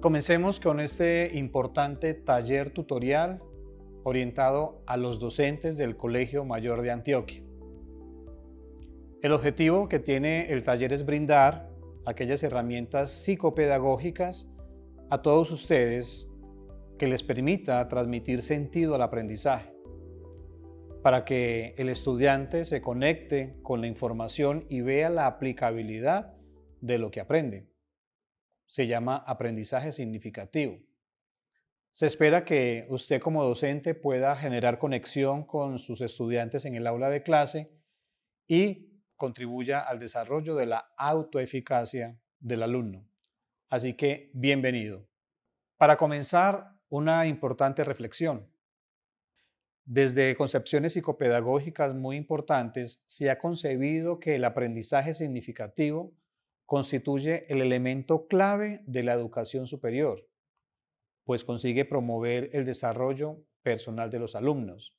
Comencemos con este importante taller tutorial orientado a los docentes del Colegio Mayor de Antioquia. El objetivo que tiene el taller es brindar aquellas herramientas psicopedagógicas a todos ustedes que les permita transmitir sentido al aprendizaje, para que el estudiante se conecte con la información y vea la aplicabilidad de lo que aprende. Se llama aprendizaje significativo. Se espera que usted como docente pueda generar conexión con sus estudiantes en el aula de clase y contribuya al desarrollo de la autoeficacia del alumno. Así que, bienvenido. Para comenzar, una importante reflexión. Desde concepciones psicopedagógicas muy importantes, se ha concebido que el aprendizaje significativo constituye el elemento clave de la educación superior, pues consigue promover el desarrollo personal de los alumnos.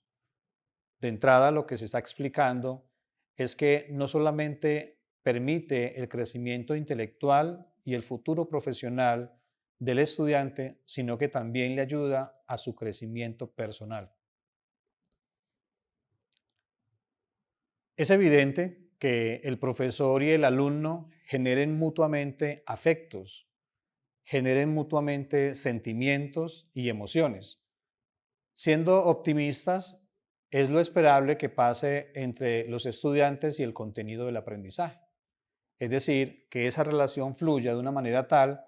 De entrada, lo que se está explicando es que no solamente permite el crecimiento intelectual y el futuro profesional del estudiante, sino que también le ayuda a su crecimiento personal. Es evidente que el profesor y el alumno generen mutuamente afectos, generen mutuamente sentimientos y emociones. Siendo optimistas, es lo esperable que pase entre los estudiantes y el contenido del aprendizaje. Es decir, que esa relación fluya de una manera tal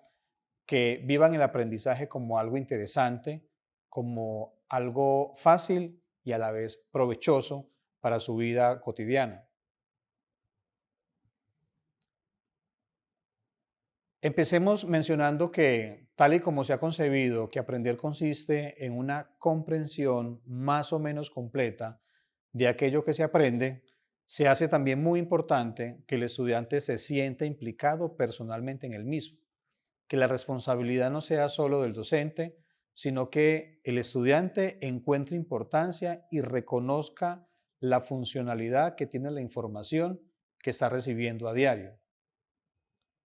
que vivan el aprendizaje como algo interesante, como algo fácil y a la vez provechoso para su vida cotidiana. Empecemos mencionando que, tal y como se ha concebido, que aprender consiste en una comprensión más o menos completa de aquello que se aprende, se hace también muy importante que el estudiante se sienta implicado personalmente en el mismo, que la responsabilidad no sea solo del docente, sino que el estudiante encuentre importancia y reconozca la funcionalidad que tiene la información que está recibiendo a diario.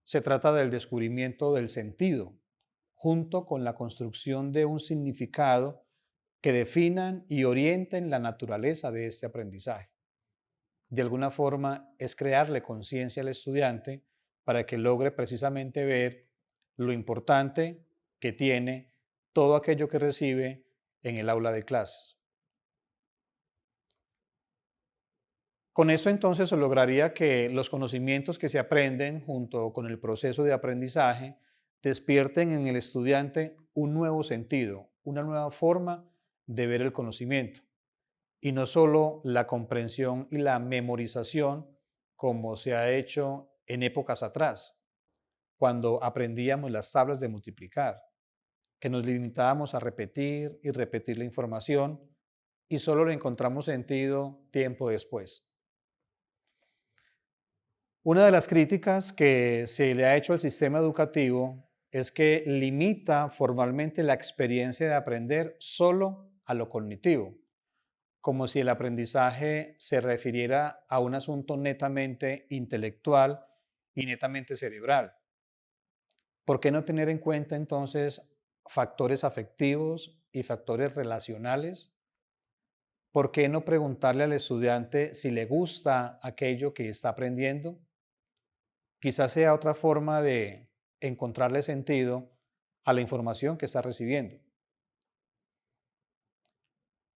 Se trata del descubrimiento del sentido, junto con la construcción de un significado que definan y orienten la naturaleza de este aprendizaje. De alguna forma, es crearle conciencia al estudiante para que logre precisamente ver lo importante que tiene todo aquello que recibe en el aula de clases. Con eso entonces se lograría que los conocimientos que se aprenden junto con el proceso de aprendizaje despierten en el estudiante un nuevo sentido, una nueva forma de ver el conocimiento y no solo la comprensión y la memorización como se ha hecho en épocas atrás, cuando aprendíamos las tablas de multiplicar, que nos limitábamos a repetir y repetir la información y solo le encontramos sentido tiempo después. Una de las críticas que se le ha hecho al sistema educativo es que limita formalmente la experiencia de aprender solo a lo cognitivo, como si el aprendizaje se refiriera a un asunto netamente intelectual y netamente cerebral. ¿Por qué no tener en cuenta entonces factores afectivos y factores relacionales? ¿Por qué no preguntarle al estudiante si le gusta aquello que está aprendiendo? Quizás sea otra forma de encontrarle sentido a la información que está recibiendo.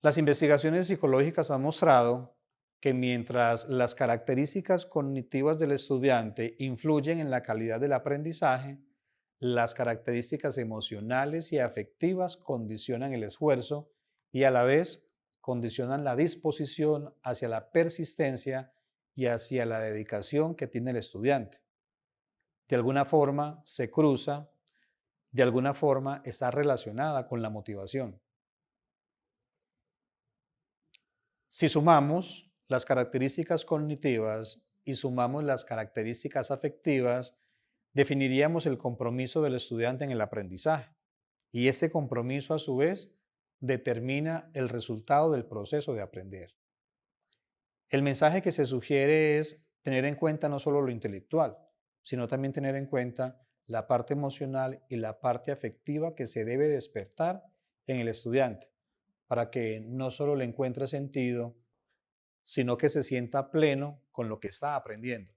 Las investigaciones psicológicas han mostrado que mientras las características cognitivas del estudiante influyen en la calidad del aprendizaje, las características emocionales y afectivas condicionan el esfuerzo y a la vez condicionan la disposición hacia la persistencia y hacia la dedicación que tiene el estudiante. De alguna forma se cruza, de alguna forma está relacionada con la motivación. Si sumamos las características cognitivas y sumamos las características afectivas, definiríamos el compromiso del estudiante en el aprendizaje. Y ese compromiso, a su vez, determina el resultado del proceso de aprender. El mensaje que se sugiere es tener en cuenta no solo lo intelectual, sino también tener en cuenta la parte emocional y la parte afectiva que se debe despertar en el estudiante, para que no solo le encuentre sentido, sino que se sienta pleno con lo que está aprendiendo.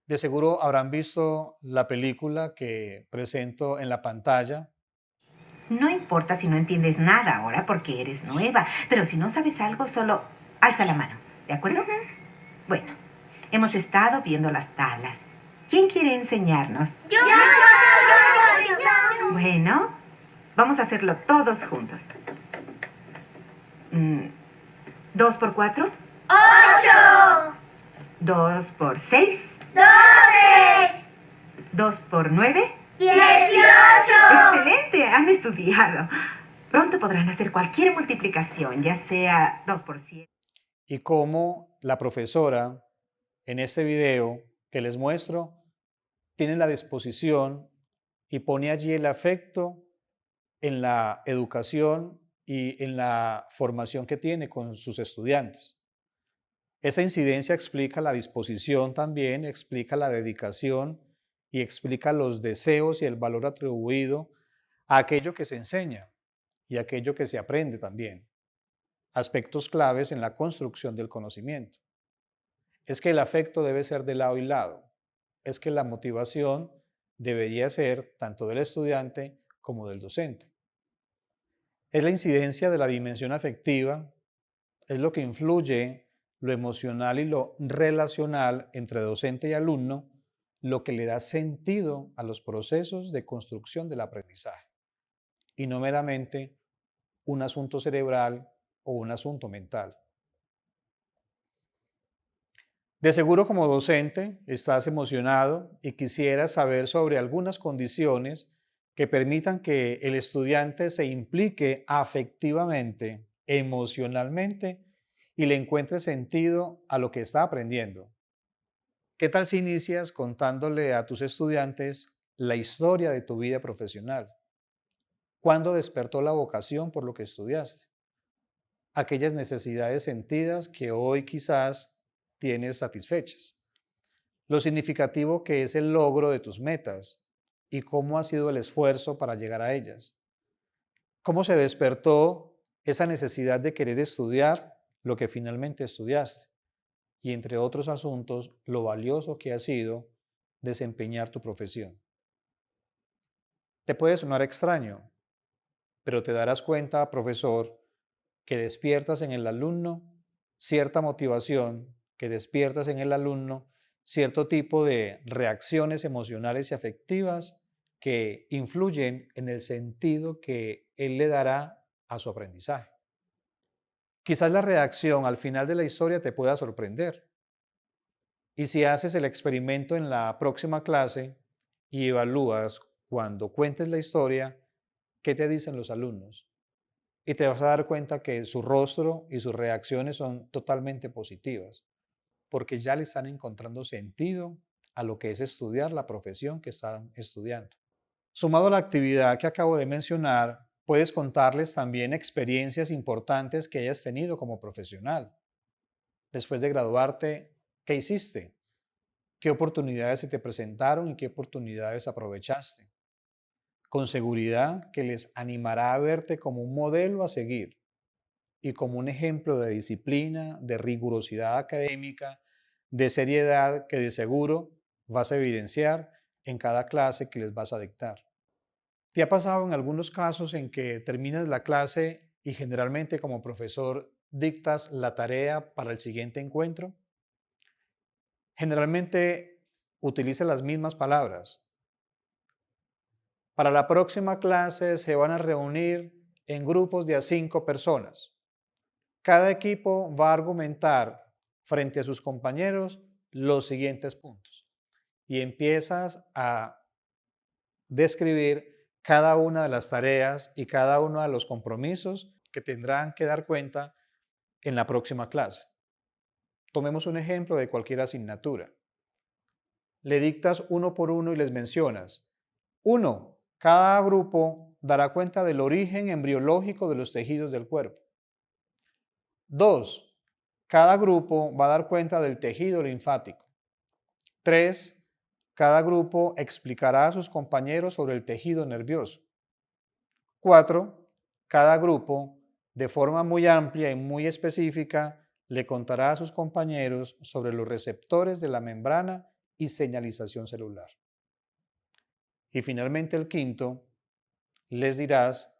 De seguro habrán visto la película que presento en la pantalla. No importa si no entiendes nada ahora porque eres nueva, pero si no sabes algo, solo alza la mano, ¿de acuerdo? Bueno, hemos estado viendo las tablas. ¿Quién quiere enseñarnos? Yo. Bueno, vamos a hacerlo todos juntos. 2 por 4, 8. 2 por 6, 12. 2 por 9. 18. ¡Excelente! Han estudiado. Pronto podrán hacer cualquier multiplicación, ya sea 2 por 7. Y cómo la profesora en este video que les muestro tiene la disposición y pone allí el afecto en la educación y en la formación que tiene con sus estudiantes. Esa incidencia explica la disposición también, explica la dedicación y explica los deseos y el valor atribuido a aquello que se enseña y aquello que se aprende también. Aspectos claves en la construcción del conocimiento. Es que el afecto debe ser de lado y lado. Es que la motivación debería ser tanto del estudiante como del docente. Es la incidencia de la dimensión afectiva, es lo que influye lo emocional y lo relacional entre docente y alumno, lo que le da sentido a los procesos de construcción del aprendizaje, y no meramente un asunto cerebral o un asunto mental. De seguro como docente estás emocionado y quisieras saber sobre algunas condiciones que permitan que el estudiante se implique afectivamente, emocionalmente y le encuentre sentido a lo que está aprendiendo. ¿Qué tal si inicias contándole a tus estudiantes la historia de tu vida profesional? ¿Cuándo despertó la vocación por lo que estudiaste? Aquellas necesidades sentidas que hoy quizás tienes satisfechas. Lo significativo que es el logro de tus metas y cómo ha sido el esfuerzo para llegar a ellas. Cómo se despertó esa necesidad de querer estudiar lo que finalmente estudiaste y, entre otros asuntos, lo valioso que ha sido desempeñar tu profesión. Te puede sonar extraño, pero te darás cuenta, profesor, que despiertas en el alumno cierta motivación, que despiertas en el alumno cierto tipo de reacciones emocionales y afectivas que influyen en el sentido que él le dará a su aprendizaje. Quizás la reacción al final de la historia te pueda sorprender. Y si haces el experimento en la próxima clase y evalúas cuando cuentes la historia, ¿qué te dicen los alumnos? Y te vas a dar cuenta que su rostro y sus reacciones son totalmente positivas, porque ya le están encontrando sentido a lo que es estudiar la profesión que están estudiando. Sumado a la actividad que acabo de mencionar, puedes contarles también experiencias importantes que hayas tenido como profesional. Después de graduarte, ¿qué hiciste? ¿Qué oportunidades se te presentaron y qué oportunidades aprovechaste? Con seguridad que les animará a verte como un modelo a seguir y como un ejemplo de disciplina, de rigurosidad académica, de seriedad que de seguro vas a evidenciar en cada clase que les vas a dictar. ¿Te ha pasado en algunos casos en que terminas la clase y generalmente como profesor dictas la tarea para el siguiente encuentro? Generalmente utiliza las mismas palabras. Para la próxima clase se van a reunir en grupos de a 5 personas. Cada equipo va a argumentar frente a sus compañeros los siguientes puntos y empiezas a describir cada una de las tareas y cada uno de los compromisos que tendrán que dar cuenta en la próxima clase. Tomemos un ejemplo de cualquier asignatura. Le dictas uno por uno y les mencionas. 1. Cada grupo dará cuenta del origen embriológico de los tejidos del cuerpo. 2. Cada grupo va a dar cuenta del tejido linfático. 3. Cada grupo explicará a sus compañeros sobre el tejido nervioso. 4. Cada grupo, de forma muy amplia y muy específica, le contará a sus compañeros sobre los receptores de la membrana y señalización celular. Y finalmente el quinto, les dirás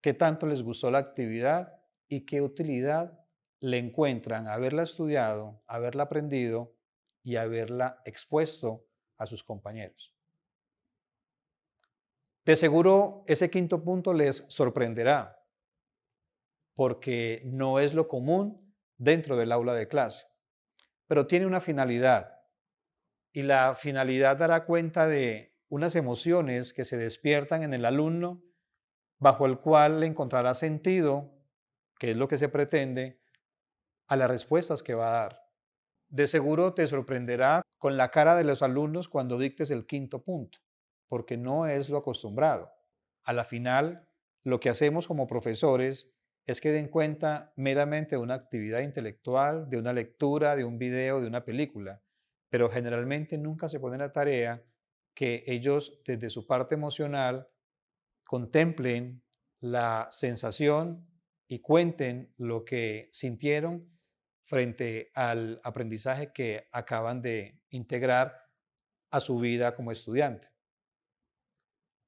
qué tanto les gustó la actividad y qué utilidad le encuentran haberla estudiado, haberla aprendido y haberla expuesto a sus compañeros. De seguro ese quinto punto les sorprenderá porque no es lo común dentro del aula de clase, pero tiene una finalidad y la finalidad dará cuenta de unas emociones que se despiertan en el alumno bajo el cual le encontrará sentido, que es lo que se pretende, a las respuestas que va a dar. De seguro te sorprenderá con la cara de los alumnos cuando dictes el quinto punto, porque no es lo acostumbrado. A la final, lo que hacemos como profesores es que den cuenta meramente de una actividad intelectual, de una lectura, de un video, de una película, pero generalmente nunca se ponen a tarea que ellos desde su parte emocional contemplen la sensación y cuenten lo que sintieron frente al aprendizaje que acaban de integrar a su vida como estudiante.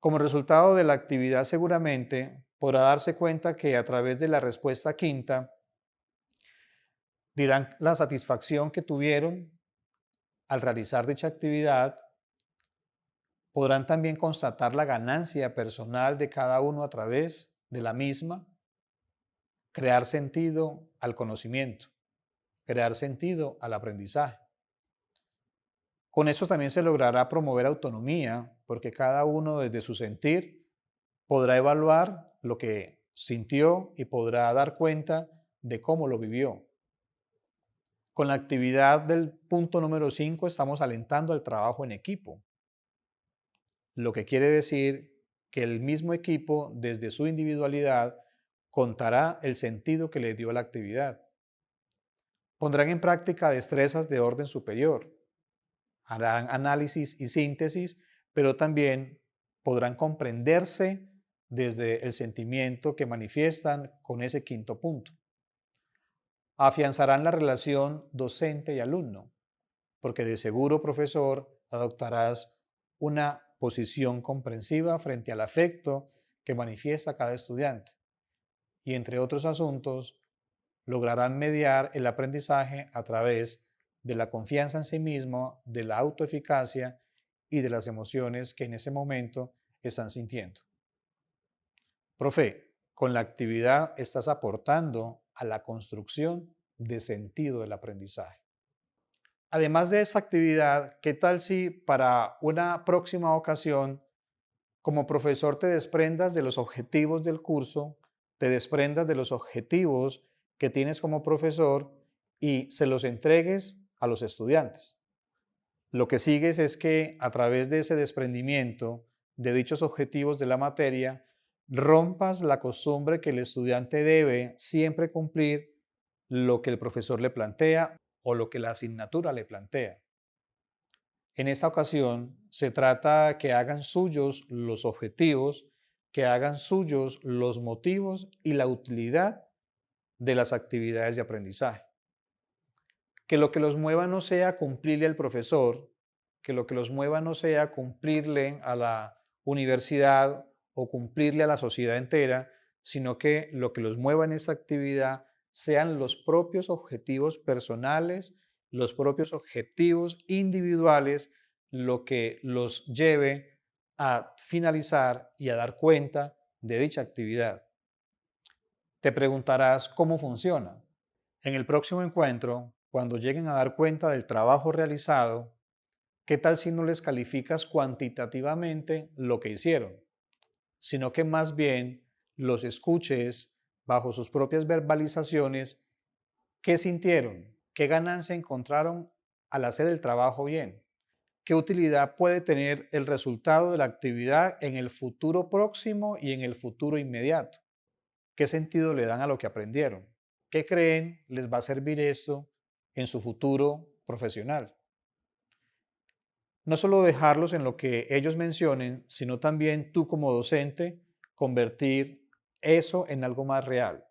Como resultado de la actividad seguramente podrá darse cuenta que a través de la respuesta quinta dirán la satisfacción que tuvieron al realizar dicha actividad, podrán también constatar la ganancia personal de cada uno a través de la misma, crear sentido al conocimiento, crear sentido al aprendizaje. Con eso también se logrará promover autonomía, porque cada uno desde su sentir podrá evaluar lo que sintió y podrá dar cuenta de cómo lo vivió. Con la actividad del punto número 5 estamos alentando el trabajo en equipo, lo que quiere decir que el mismo equipo desde su individualidad contará el sentido que le dio a la actividad. Pondrán en práctica destrezas de orden superior, harán análisis y síntesis, pero también podrán comprenderse desde el sentimiento que manifiestan con ese quinto punto. Afianzarán la relación docente y alumno, porque de seguro, profesor, adoptarás una posición comprensiva frente al afecto que manifiesta cada estudiante. Y entre otros asuntos, lograrán mediar el aprendizaje a través de la confianza en sí mismo, de la autoeficacia y de las emociones que en ese momento están sintiendo. Profe, con la actividad estás aportando a la construcción de sentido del aprendizaje. Además de esa actividad, ¿qué tal si para una próxima ocasión, como profesor, te desprendas de los objetivos del curso, te desprendas de los objetivos que tienes como profesor y se los entregues a los estudiantes? Lo que sigues es que a través de ese desprendimiento de dichos objetivos de la materia, rompas la costumbre que el estudiante debe siempre cumplir lo que el profesor le plantea o lo que la asignatura le plantea. En esta ocasión se trata de que hagan suyos los objetivos, que hagan suyos los motivos y la utilidad de las actividades de aprendizaje. Que lo que los mueva no sea cumplirle al profesor, que lo que los mueva no sea cumplirle a la universidad o cumplirle a la sociedad entera, sino que lo que los mueva en esa actividad sean los propios objetivos personales, los propios objetivos individuales, lo que los lleve a finalizar y a dar cuenta de dicha actividad. Te preguntarás cómo funciona. En el próximo encuentro, cuando lleguen a dar cuenta del trabajo realizado, ¿qué tal si no les calificas cuantitativamente lo que hicieron, sino que más bien los escuches bajo sus propias verbalizaciones? ¿Qué sintieron? ¿Qué ganancia encontraron al hacer el trabajo bien? ¿Qué utilidad puede tener el resultado de la actividad en el futuro próximo y en el futuro inmediato? ¿Qué sentido le dan a lo que aprendieron? ¿Qué creen les va a servir esto en su futuro profesional? No solo dejarlos en lo que ellos mencionen, sino también tú como docente convertir eso en algo más real.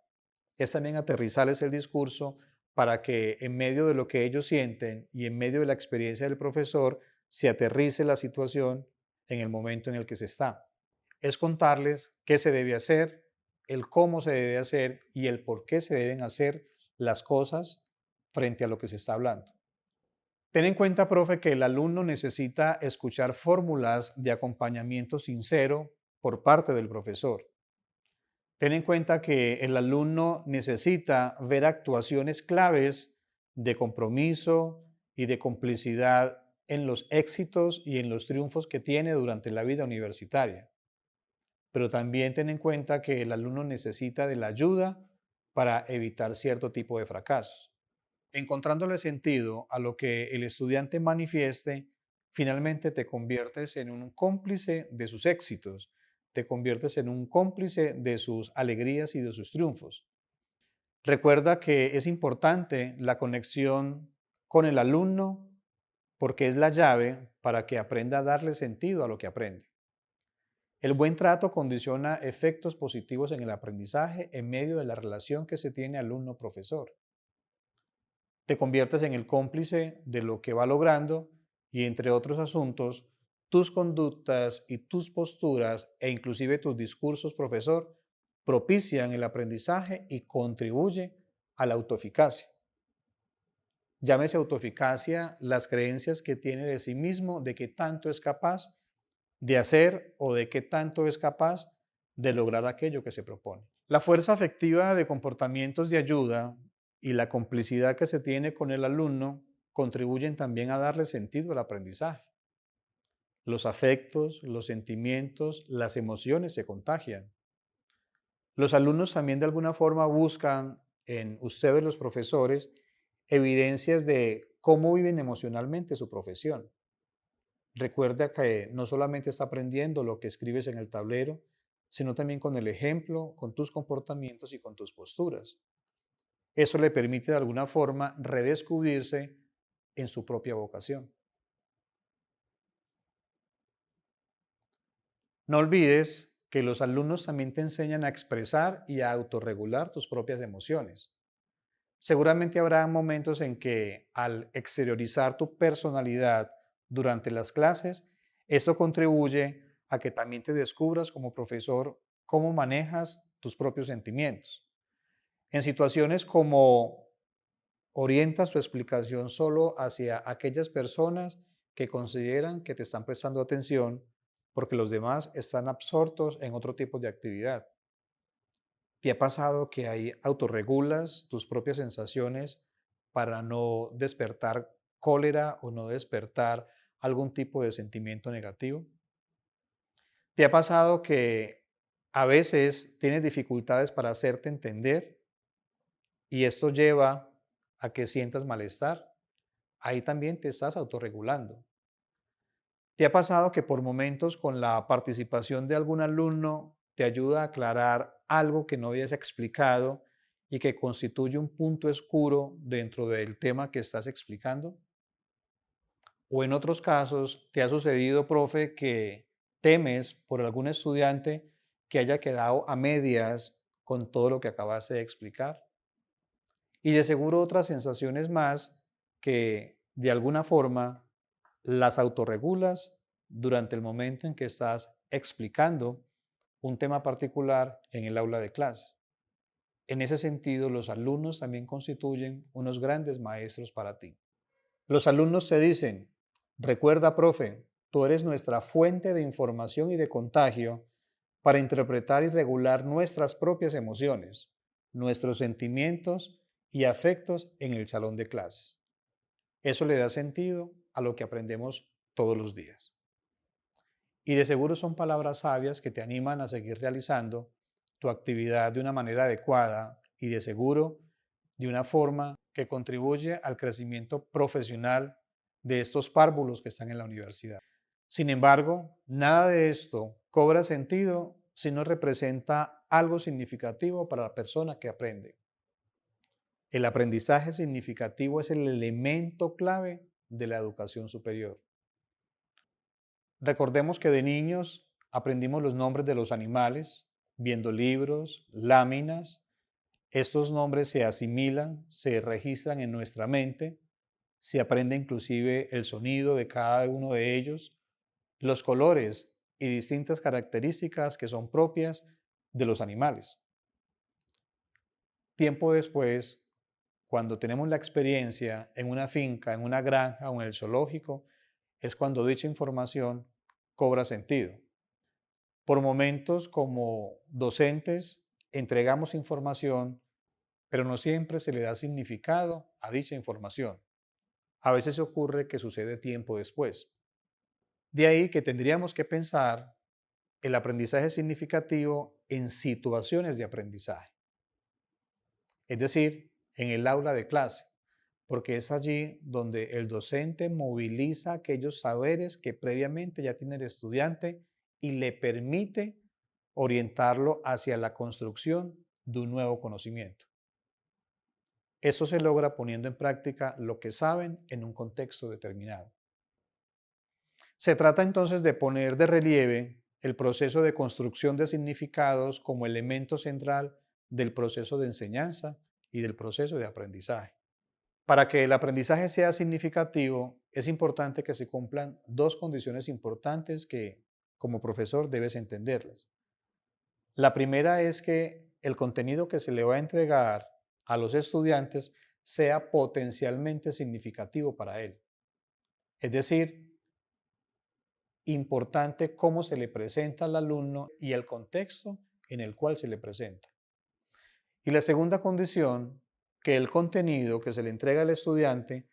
Es también aterrizarles el discurso para que en medio de lo que ellos sienten y en medio de la experiencia del profesor se aterrice la situación en el momento en el que se está. Es contarles qué se debe hacer, el cómo se debe hacer y el por qué se deben hacer las cosas frente a lo que se está hablando. Ten en cuenta, profe, que el alumno necesita escuchar fórmulas de acompañamiento sincero por parte del profesor. Ten en cuenta que el alumno necesita ver actuaciones claves de compromiso y de complicidad en los éxitos y en los triunfos que tiene durante la vida universitaria. Pero también ten en cuenta que el alumno necesita de la ayuda para evitar cierto tipo de fracasos. Encontrándole sentido a lo que el estudiante manifieste, finalmente te conviertes en un cómplice de sus éxitos, te conviertes en un cómplice de sus alegrías y de sus triunfos. Recuerda que es importante la conexión con el alumno porque es la llave para que aprenda a darle sentido a lo que aprende. El buen trato condiciona efectos positivos en el aprendizaje en medio de la relación que se tiene alumno-profesor. Te conviertes en el cómplice de lo que va logrando y, entre otros asuntos, tus conductas y tus posturas e inclusive tus discursos, profesor, propician el aprendizaje y contribuye a la autoeficacia. Llámese autoeficacia las creencias que tiene de sí mismo, de qué tanto es capaz de hacer o de qué tanto es capaz de lograr aquello que se propone. La fuerza afectiva de comportamientos de ayuda y la complicidad que se tiene con el alumno contribuyen también a darle sentido al aprendizaje. Los afectos, los sentimientos, las emociones se contagian. Los alumnos también de alguna forma buscan en ustedes los profesores evidencias de cómo viven emocionalmente su profesión. Recuerda que no solamente está aprendiendo lo que escribes en el tablero, sino también con el ejemplo, con tus comportamientos y con tus posturas. Eso le permite de alguna forma redescubrirse en su propia vocación. No olvides que los alumnos también te enseñan a expresar y a autorregular tus propias emociones. Seguramente habrá momentos en que al exteriorizar tu personalidad durante las clases, esto contribuye a que también te descubras como profesor cómo manejas tus propios sentimientos. En situaciones como orientas tu explicación solo hacia aquellas personas que consideran que te están prestando atención porque los demás están absortos en otro tipo de actividad. ¿Te ha pasado que ahí autorregulas tus propias sensaciones para no despertar cólera o no despertar algún tipo de sentimiento negativo? ¿Te ha pasado que a veces tienes dificultades para hacerte entender y esto lleva a que sientas malestar? Ahí también te estás autorregulando. ¿Te ha pasado que por momentos con la participación de algún alumno te ayuda a aclarar algo que no habías explicado y que constituye un punto oscuro dentro del tema que estás explicando? O en otros casos, ¿te ha sucedido, profe, que temes por algún estudiante que haya quedado a medias con todo lo que acabaste de explicar? Y de seguro otras sensaciones más que de alguna forma las autorregulas durante el momento en que estás explicando un tema particular en el aula de clase. En ese sentido, los alumnos también constituyen unos grandes maestros para ti. Los alumnos te dicen, recuerda, profe, tú eres nuestra fuente de información y de contagio para interpretar y regular nuestras propias emociones, nuestros sentimientos y afectos en el salón de clases. Eso le da sentido a lo que aprendemos todos los días. Y de seguro son palabras sabias que te animan a seguir realizando tu actividad de una manera adecuada y de seguro de una forma que contribuye al crecimiento profesional de estos párvulos que están en la universidad. Sin embargo, nada de esto cobra sentido si no representa algo significativo para la persona que aprende. El aprendizaje significativo es el elemento clave de la educación superior. Recordemos que de niños aprendimos los nombres de los animales, viendo libros, láminas. Estos nombres se asimilan, se registran en nuestra mente, se aprende inclusive el sonido de cada uno de ellos, los colores y distintas características que son propias de los animales. Tiempo después, cuando tenemos la experiencia en una finca, en una granja o en el zoológico, es cuando dicha información cobra sentido. Por momentos, como docentes, entregamos información, pero no siempre se le da significado a dicha información. A veces ocurre que sucede tiempo después. De ahí que tendríamos que pensar el aprendizaje significativo en situaciones de aprendizaje, es decir, en el aula de clase, porque es allí donde el docente moviliza aquellos saberes que previamente ya tiene el estudiante y le permite orientarlo hacia la construcción de un nuevo conocimiento. Eso se logra poniendo en práctica lo que saben en un contexto determinado. Se trata entonces de poner de relieve el proceso de construcción de significados como elemento central del proceso de enseñanza y del proceso de aprendizaje. Para que el aprendizaje sea significativo, es importante que se cumplan dos condiciones importantes que, como profesor, debes entenderlas. La primera es que el contenido que se le va a entregar a los estudiantes sea potencialmente significativo para él. Es decir, importante cómo se le presenta al alumno y el contexto en el cual se le presenta. Y la segunda condición, que el contenido que se le entrega al estudiante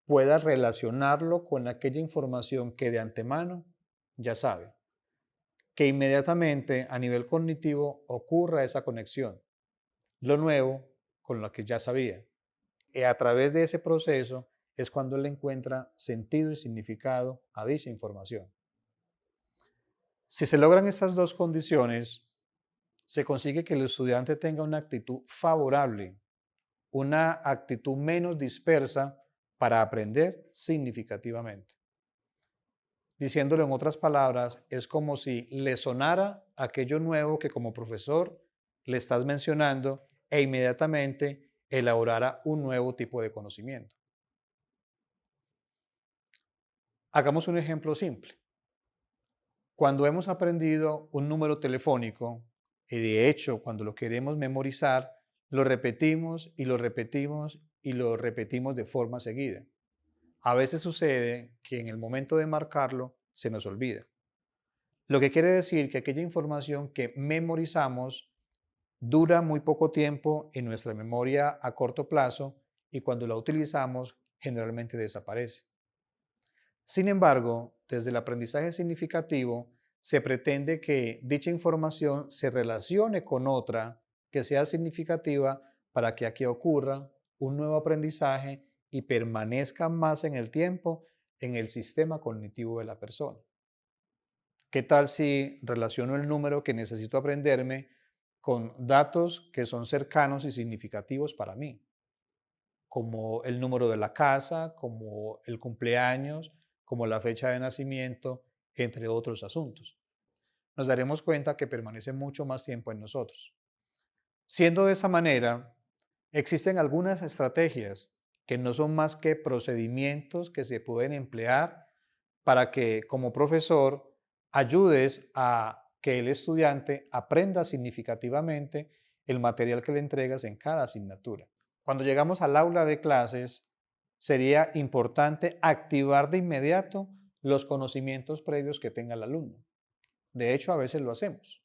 pueda relacionarlo con aquella información que de antemano ya sabe, que inmediatamente a nivel cognitivo ocurra esa conexión, lo nuevo con lo que ya sabía. Y a través de ese proceso es cuando él encuentra sentido y significado a dicha información. Si se logran estas dos condiciones, se consigue que el estudiante tenga una actitud favorable, una actitud menos dispersa para aprender significativamente. Diciéndolo en otras palabras, es como si le sonara aquello nuevo que como profesor le estás mencionando e inmediatamente elaborara un nuevo tipo de conocimiento. Hagamos un ejemplo simple. Cuando hemos aprendido un número telefónico, y de hecho cuando lo queremos memorizar, lo repetimos y lo repetimos y lo repetimos de forma seguida. A veces sucede que en el momento de marcarlo se nos olvida. Lo que quiere decir que aquella información que memorizamos dura muy poco tiempo en nuestra memoria a corto plazo y cuando la utilizamos generalmente desaparece. Sin embargo, desde el aprendizaje significativo se pretende que dicha información se relacione con otra que sea significativa para que aquí ocurra un nuevo aprendizaje y permanezca más en el tiempo en el sistema cognitivo de la persona. ¿Qué tal si relaciono el número que necesito aprenderme con datos que son cercanos y significativos para mí, como el número de la casa, como el cumpleaños, como la fecha de nacimiento, entre otros asuntos? Nos daremos cuenta que permanece mucho más tiempo en nosotros. Siendo de esa manera, existen algunas estrategias que no son más que procedimientos que se pueden emplear para que como profesor ayudes a que el estudiante aprenda significativamente el material que le entregas en cada asignatura. Cuando llegamos al aula de clases, sería importante activar de inmediato los conocimientos previos que tenga el alumno. De hecho, a veces lo hacemos.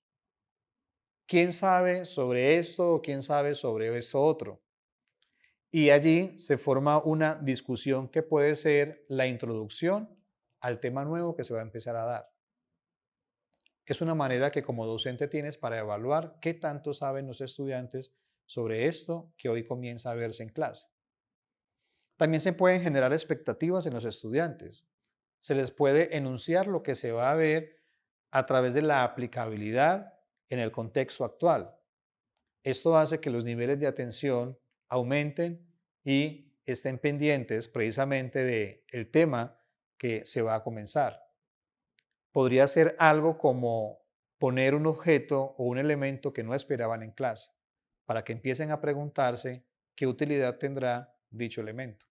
¿Quién sabe sobre esto o quién sabe sobre esto otro? Y allí se forma una discusión que puede ser la introducción al tema nuevo que se va a empezar a dar. Es una manera que como docente tienes para evaluar qué tanto saben los estudiantes sobre esto que hoy comienza a verse en clase. También se pueden generar expectativas en los estudiantes. Se les puede enunciar lo que se va a ver a través de la aplicabilidad en el contexto actual. Esto hace que los niveles de atención aumenten y estén pendientes precisamente del tema que se va a comenzar. Podría ser algo como poner un objeto o un elemento que no esperaban en clase, para que empiecen a preguntarse qué utilidad tendrá dicho elemento.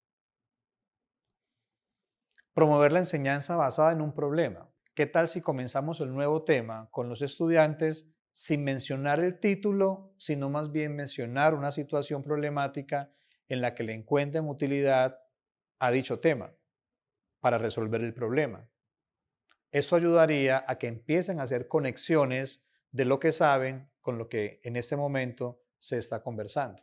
Promover la enseñanza basada en un problema. ¿Qué tal si comenzamos el nuevo tema con los estudiantes sin mencionar el título, sino más bien mencionar una situación problemática en la que le encuentren utilidad a dicho tema para resolver el problema? Eso ayudaría a que empiecen a hacer conexiones de lo que saben con lo que en este momento se está conversando.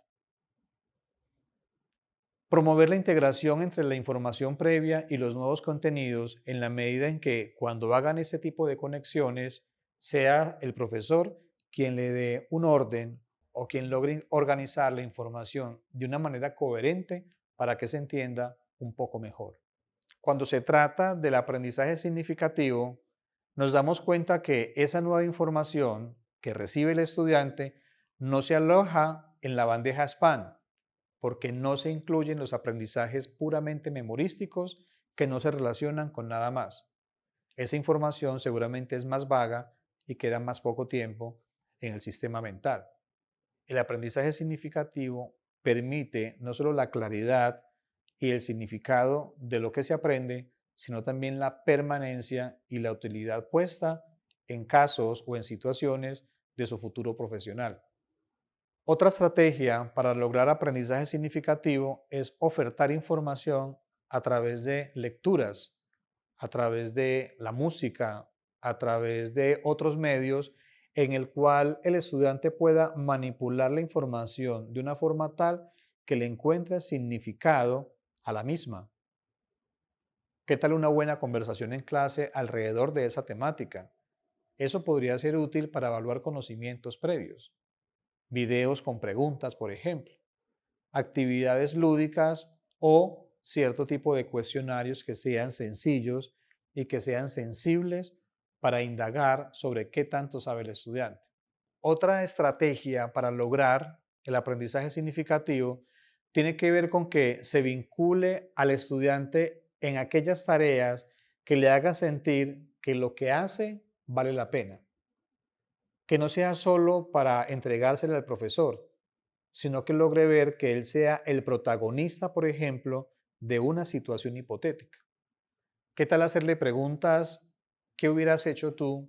Promover la integración entre la información previa y los nuevos contenidos en la medida en que cuando hagan ese tipo de conexiones sea el profesor quien le dé un orden o quien logre organizar la información de una manera coherente para que se entienda un poco mejor. Cuando se trata del aprendizaje significativo, nos damos cuenta que esa nueva información que recibe el estudiante no se aloja en la bandeja spam, porque no se incluyen los aprendizajes puramente memorísticos que no se relacionan con nada más. Esa información seguramente es más vaga y queda más poco tiempo en el sistema mental. El aprendizaje significativo permite no solo la claridad y el significado de lo que se aprende, sino también la permanencia y la utilidad puesta en casos o en situaciones de su futuro profesional. Otra estrategia para lograr aprendizaje significativo es ofertar información a través de lecturas, a través de la música, a través de otros medios en el cual el estudiante pueda manipular la información de una forma tal que le encuentre significado a la misma. ¿Qué tal una buena conversación en clase alrededor de esa temática? Eso podría ser útil para evaluar conocimientos previos. Videos con preguntas, por ejemplo, actividades lúdicas o cierto tipo de cuestionarios que sean sencillos y que sean sensibles para indagar sobre qué tanto sabe el estudiante. Otra estrategia para lograr el aprendizaje significativo tiene que ver con que se vincule al estudiante en aquellas tareas que le hagan sentir que lo que hace vale la pena, que no sea solo para entregárselo al profesor, sino que logre ver que él sea el protagonista, por ejemplo, de una situación hipotética. ¿Qué tal hacerle preguntas? ¿Qué hubieras hecho tú?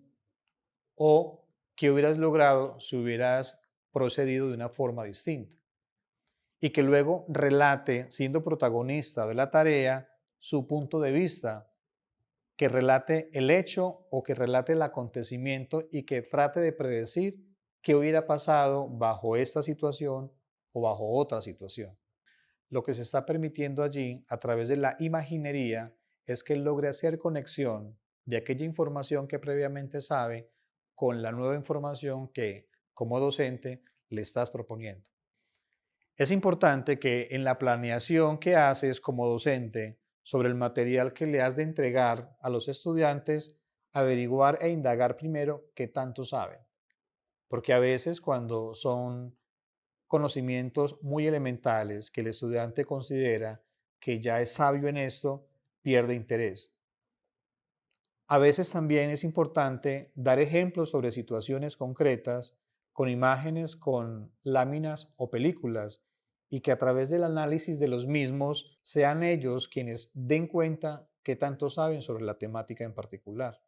¿O qué hubieras logrado si hubieras procedido de una forma distinta? Y que luego relate, siendo protagonista de la tarea, su punto de vista, que relate el hecho o que relate el acontecimiento y que trate de predecir qué hubiera pasado bajo esta situación o bajo otra situación. Lo que se está permitiendo allí a través de la imaginería es que él logre hacer conexión de aquella información que previamente sabe con la nueva información que como docente le estás proponiendo. Es importante que en la planeación que haces como docente sobre el material que le has de entregar a los estudiantes, averiguar e indagar primero qué tanto saben, porque a veces cuando son conocimientos muy elementales que el estudiante considera que ya es sabio en esto, pierde interés. A veces también es importante dar ejemplos sobre situaciones concretas con imágenes, con láminas o películas y que a través del análisis de los mismos sean ellos quienes den cuenta qué tanto saben sobre la temática en particular.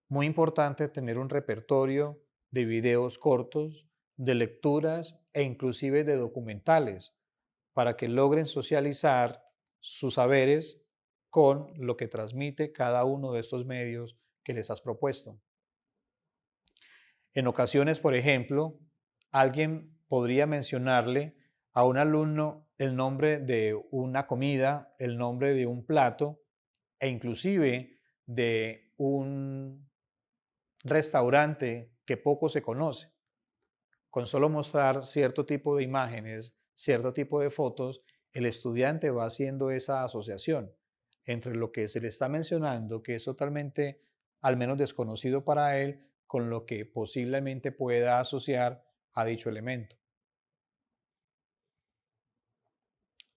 Muy importante tener un repertorio de videos cortos, de lecturas e inclusive de documentales para que logren socializar sus saberes con lo que transmite cada uno de estos medios que les has propuesto. En ocasiones, por ejemplo, alguien podría mencionarle a un alumno el nombre de una comida, el nombre de un plato e inclusive de un restaurante que poco se conoce. Con solo mostrar cierto tipo de imágenes, cierto tipo de fotos, el estudiante va haciendo esa asociación entre lo que se le está mencionando, que es totalmente al menos desconocido para él, con lo que posiblemente pueda asociar a dicho elemento.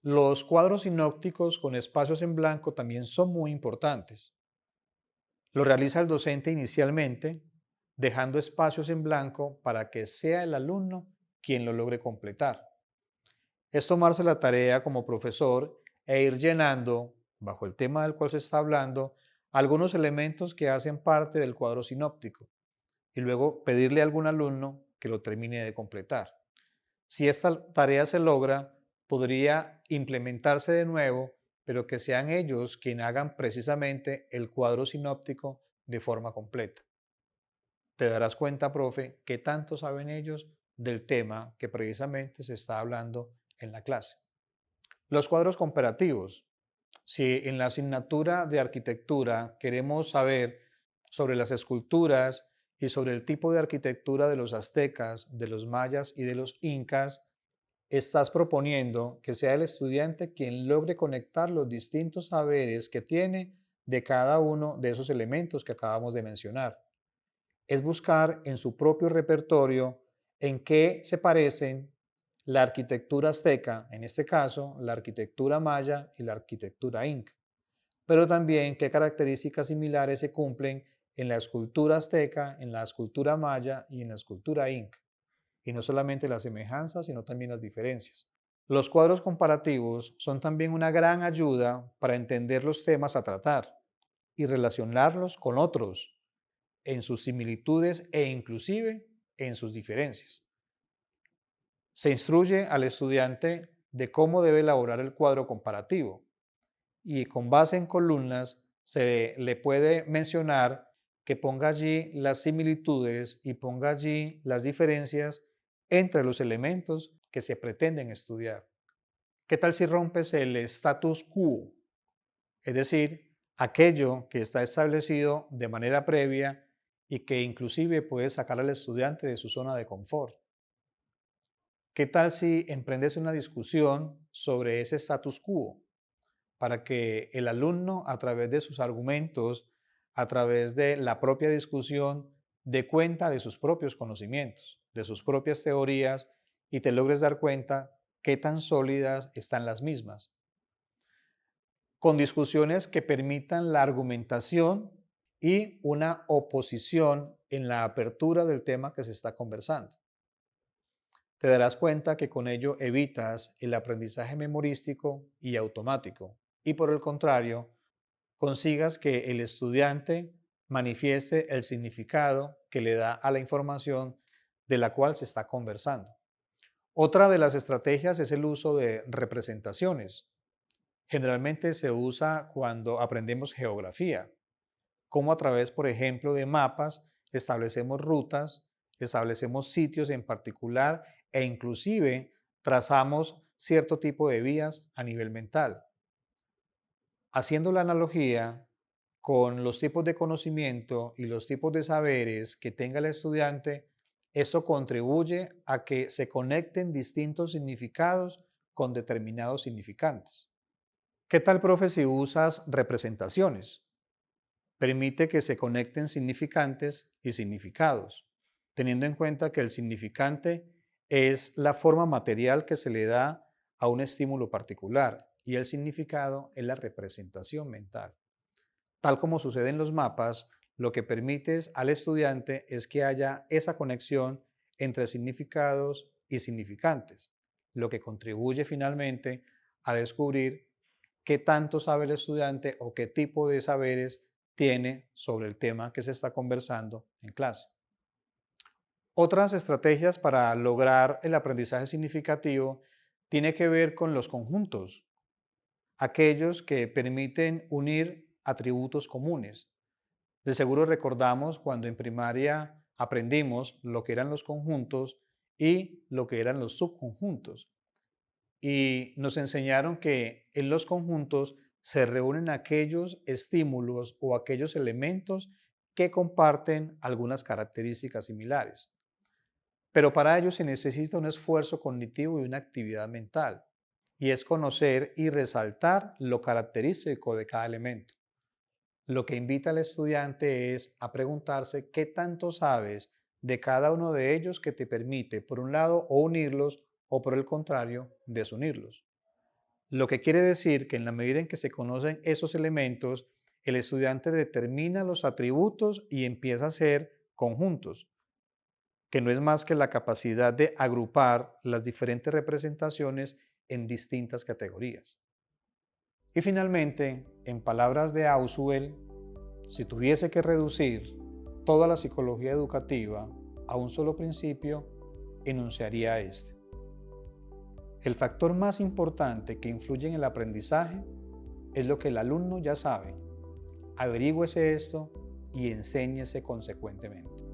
Los cuadros sinópticos con espacios en blanco también son muy importantes. Lo realiza el docente inicialmente, dejando espacios en blanco para que sea el alumno quien lo logre completar. Es tomarse la tarea como profesor e ir llenando, bajo el tema del cual se está hablando, algunos elementos que hacen parte del cuadro sinóptico y luego pedirle a algún alumno que lo termine de completar. Si esta tarea se logra, podría implementarse de nuevo, pero que sean ellos quienes hagan precisamente el cuadro sinóptico de forma completa. Te darás cuenta, profe, qué tanto saben ellos del tema que precisamente se está hablando en la clase. Los cuadros comparativos. Si en la asignatura de arquitectura queremos saber sobre las esculturas y sobre el tipo de arquitectura de los aztecas, de los mayas y de los incas, estás proponiendo que sea el estudiante quien logre conectar los distintos saberes que tiene de cada uno de esos elementos que acabamos de mencionar. Es buscar en su propio repertorio en qué se parecen la arquitectura azteca, en este caso la arquitectura maya y la arquitectura inca, pero también qué características similares se cumplen en la escultura azteca, en la escultura maya y en la escultura inca. Y no solamente las semejanzas, sino también las diferencias. Los cuadros comparativos son también una gran ayuda para entender los temas a tratar y relacionarlos con otros en sus similitudes e inclusive en sus diferencias. Se instruye al estudiante de cómo debe elaborar el cuadro comparativo y con base en columnas se le puede mencionar que ponga allí las similitudes y ponga allí las diferencias entre los elementos que se pretenden estudiar. ¿Qué tal si rompes el status quo? Es decir, aquello que está establecido de manera previa y que inclusive puede sacar al estudiante de su zona de confort. ¿Qué tal si emprendes una discusión sobre ese status quo para que el alumno, a través de sus argumentos, a través de la propia discusión, dé cuenta de sus propios conocimientos, de sus propias teorías y te logres dar cuenta qué tan sólidas están las mismas? Con discusiones que permitan la argumentación y una oposición en la apertura del tema que se está conversando. Te darás cuenta que con ello evitas el aprendizaje memorístico y automático y por el contrario, consigas que el estudiante manifieste el significado que le da a la información de la cual se está conversando. Otra de las estrategias es el uso de representaciones. Generalmente se usa cuando aprendemos geografía, como a través, por ejemplo, de mapas establecemos rutas, establecemos sitios en particular e inclusive trazamos cierto tipo de vías a nivel mental. Haciendo la analogía con los tipos de conocimiento y los tipos de saberes que tenga el estudiante, esto contribuye a que se conecten distintos significados con determinados significantes. ¿Qué tal, profe, si usas representaciones? Permite que se conecten significantes y significados, teniendo en cuenta que el significante es la forma material que se le da a un estímulo particular y el significado es la representación mental. Tal como sucede en los mapas, lo que permites al estudiante es que haya esa conexión entre significados y significantes, lo que contribuye finalmente a descubrir qué tanto sabe el estudiante o qué tipo de saberes tiene sobre el tema que se está conversando en clase. Otras estrategias para lograr el aprendizaje significativo tiene que ver con los conjuntos, aquellos que permiten unir atributos comunes. De seguro recordamos cuando en primaria aprendimos lo que eran los conjuntos y lo que eran los subconjuntos. Y nos enseñaron que en los conjuntos se reúnen aquellos estímulos o aquellos elementos que comparten algunas características similares. Pero para ello se necesita un esfuerzo cognitivo y una actividad mental, y es conocer y resaltar lo característico de cada elemento. Lo que invita al estudiante es a preguntarse qué tanto sabes de cada uno de ellos que te permite, por un lado, o unirlos o por el contrario, desunirlos. Lo que quiere decir que en la medida en que se conocen esos elementos, el estudiante determina los atributos y empieza a hacer conjuntos, que no es más que la capacidad de agrupar las diferentes representaciones en distintas categorías. Y finalmente, en palabras de Ausubel, si tuviese que reducir toda la psicología educativa a un solo principio, enunciaría este. El factor más importante que influye en el aprendizaje es lo que el alumno ya sabe. Averígüese esto y enséñese consecuentemente.